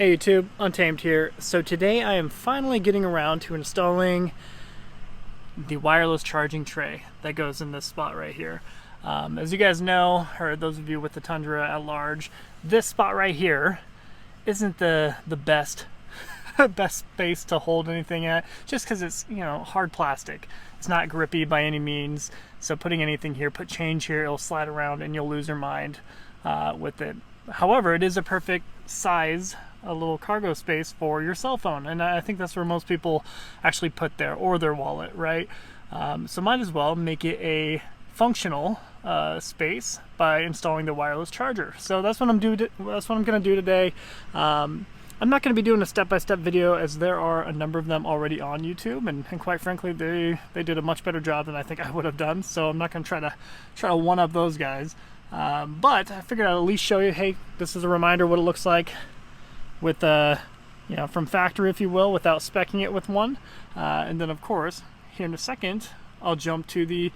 Hey YouTube, Untamed here. So today I am finally getting around to installing the wireless charging tray that goes in this spot right here. As you guys know, or those of you with the Tundra at large, this spot right here isn't the best best space to hold anything at, just because it's, you know, hard plastic. It's not grippy by any means, so putting anything here, put change here, it'll slide around and you'll lose your mind with it. However, it is a perfect size, a little cargo space for your cell phone, and I think that's where most people actually put or their wallet, right? So might as well make it a functional space by installing the wireless charger. So that's what I'm going to do today. I'm not going to be doing a step-by-step video, as there are a number of them already on YouTube, and quite frankly, they did a much better job than I think I would have done. So I'm not going to try to one-up those guys. But I figured I'd at least show you, hey, this is a reminder what it looks like with, you know, from factory, if you will, without speccing it with one. And then, of course, here in a second, I'll jump to the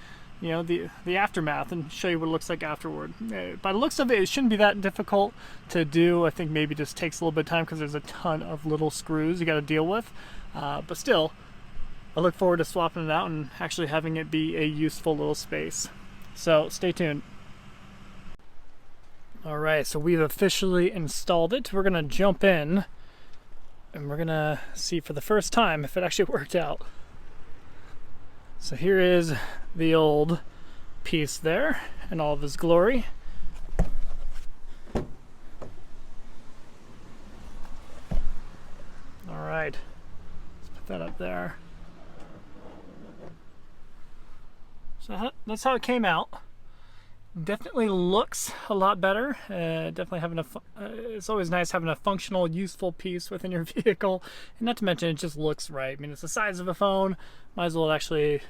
aftermath and show you what it looks like afterward. By the looks of it, it shouldn't be that difficult to do. I think maybe just takes a little bit of time because there's a ton of little screws you got to deal with. But still, I look forward to swapping it out and actually having it be a useful little space. So stay tuned. Alright, so we've officially installed it. We're going to jump in and we're going to see for the first time if it actually worked out. So here is the old piece there in all of its glory. Alright, let's put that up there. So that's how it came out. Definitely looks a lot better. Definitely having it's always nice having a functional, useful piece within your vehicle, and not to mention it just looks right. I mean, it's the size of a phone. Might as well actually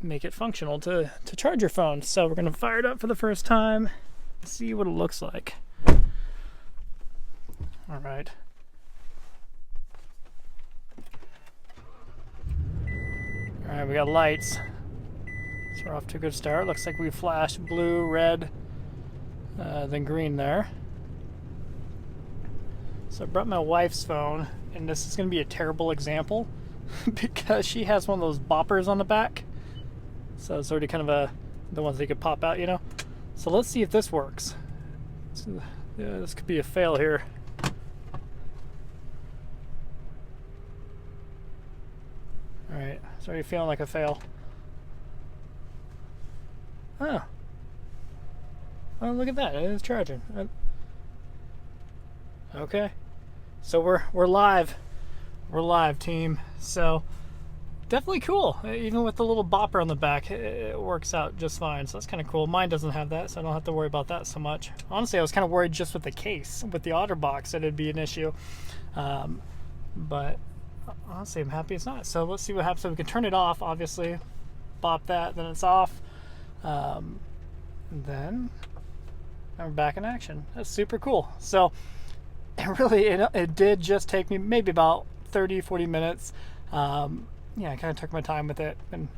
make it functional to charge your phone. So we're gonna fire it up for the first time, see what it looks like. All right. All right, we got lights. So we're off to a good start. Looks like we flashed blue, red, then green there. So I brought my wife's phone, and this is going to be a terrible example because she has one of those boppers on the back. So it's already kind of the ones that you could pop out, you know. So let's see if this works. So, yeah, this could be a fail here. All right, it's already feeling like a fail. Oh. Oh, look at that. It is charging. Okay. So we're live. We're live, team. So definitely cool. Even with the little bopper on the back, it works out just fine. So that's kind of cool. Mine doesn't have that, so I don't have to worry about that so much. Honestly, I was kind of worried just with the case, with the otter box, that it'd be an issue. But honestly, I'm happy it's not. So let's see what happens. So we can turn it off, obviously. Bop that, then it's off. Then we're back in action. That's super cool. So it did just take me maybe about 30-40 minutes. Yeah, I kind of took my time with it and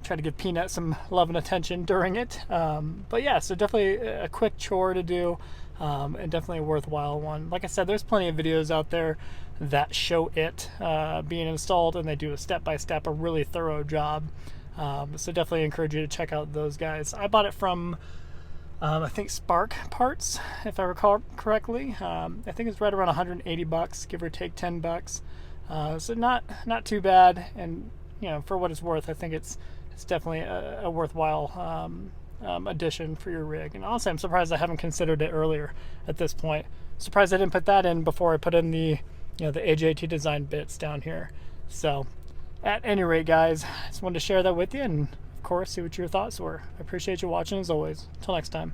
tried to give Peanut some love and attention during it. But yeah, so definitely a quick chore to do, and definitely a worthwhile one. Like I said, there's plenty of videos out there that show it being installed, and they do a step-by-step, a really thorough job. So definitely encourage you to check out those guys. I bought it from, I think, Spark Parts, if I recall correctly. I think it's right around 180 bucks, give or take 10 bucks. So not too bad, and you know, for what it's worth, I think it's definitely a worthwhile addition for your rig. And honestly, I'm surprised I haven't considered it earlier at this point. Surprised I didn't put that in before I put in the the AJT design bits down here. So at any rate, guys, I just wanted to share that with you, and of course, see what your thoughts were. I appreciate you watching as always. Until next time.